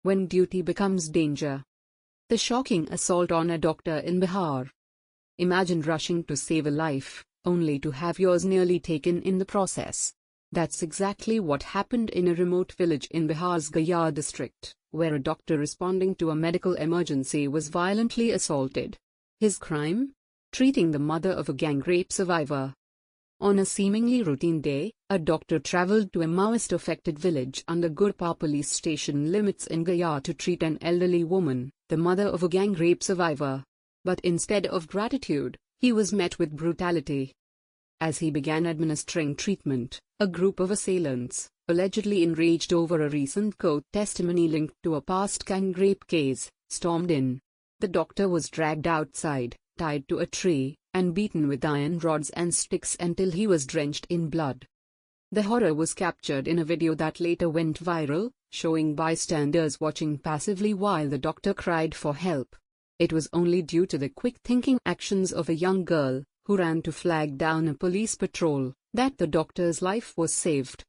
when duty becomes danger. The shocking assault on a doctor in Bihar. Imagine rushing to save a life, only to have yours nearly taken in the process. That's exactly what happened in a remote village in Bihar's Gaya district, where a doctor responding to a medical emergency was violently assaulted. His crime? Treating the mother of a gang rape survivor. On a seemingly routine day, a doctor traveled to a Maoist-affected village under Gangrpe police station limits in Gaya to treat an elderly woman, the mother of a gang rape survivor. But instead of gratitude, he was met with brutality. As he began administering treatment, a group of assailants, allegedly enraged over a recent court testimony linked to a past gang rape case, stormed in. The doctor was dragged outside, tied to a tree, and beaten with iron rods and sticks until he was drenched in blood. The horror was captured in a video that later went viral, showing bystanders watching passively while the doctor cried for help. It was only due to the quick-thinking actions of a young girl, who ran to flag down a police patrol, that the doctor's life was saved.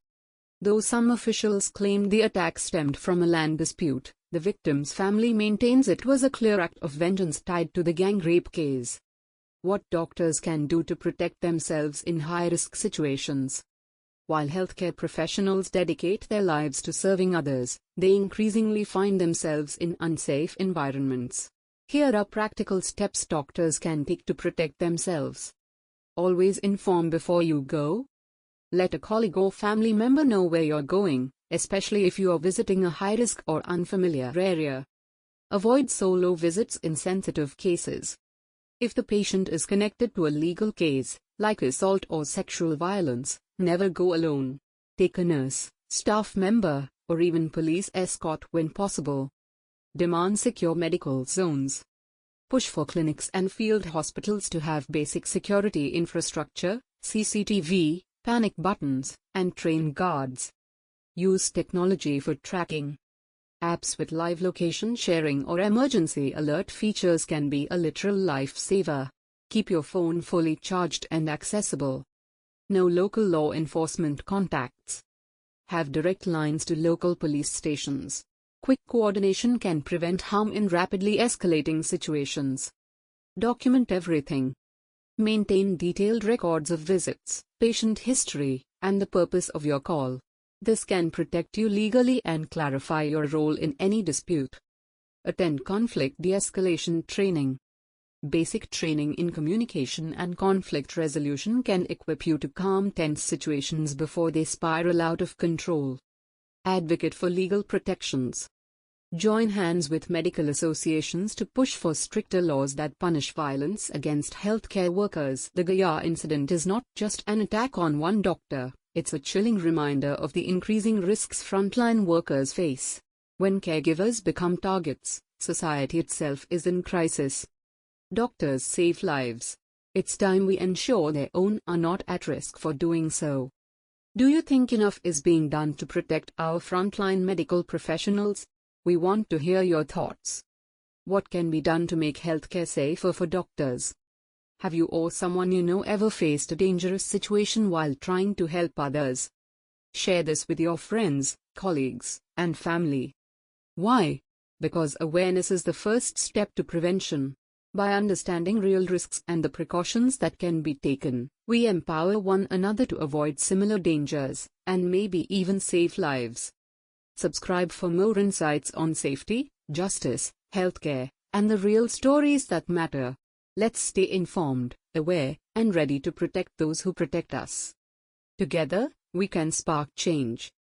Though some officials claimed the attack stemmed from a land dispute, the victim's family maintains it was a clear act of vengeance tied to the gang rape case. What doctors can do to protect themselves in high-risk situations. While healthcare professionals dedicate their lives to serving others, they increasingly find themselves in unsafe environments. Here are practical steps doctors can take to protect themselves. Always inform before you go. Let a colleague or family member know where you're going, especially if you are visiting a high-risk or unfamiliar area. Avoid solo visits in sensitive cases. If the patient is connected to a legal case, like assault or sexual violence, never go alone. Take a nurse, staff member, or even police escort when possible. Demand secure medical zones. Push for clinics and field hospitals to have basic security infrastructure, CCTV, panic buttons, and trained guards. Use technology for tracking. Apps with live location sharing or emergency alert features can be a literal lifesaver. Keep your phone fully charged and accessible. Know local law enforcement contacts. Have direct lines to local police stations. Quick coordination can prevent harm in rapidly escalating situations. Document everything. Maintain detailed records of visits, patient history, and the purpose of your call. This can protect you legally and clarify your role in any dispute. Attend conflict de-escalation training. Basic training in communication and conflict resolution can equip you to calm tense situations before they spiral out of control. Advocate for legal protections. Join hands with medical associations to push for stricter laws that punish violence against healthcare workers. The Gaya incident is not just an attack on one doctor, it's a chilling reminder of the increasing risks frontline workers face. When caregivers become targets, society itself is in crisis. Doctors save lives. It's time we ensure their own are not at risk for doing so. Do you think enough is being done to protect our frontline medical professionals? We want to hear your thoughts. What can be done to make healthcare safer for doctors? Have you or someone you know ever faced a dangerous situation while trying to help others? Share this with your friends, colleagues, and family. Why? Because awareness is the first step to prevention. By understanding real risks and the precautions that can be taken, we empower one another to avoid similar dangers, and maybe even save lives. Subscribe for more insights on safety, justice, healthcare, and the real stories that matter. Let's stay informed, aware, and ready to protect those who protect us. Together, we can spark change.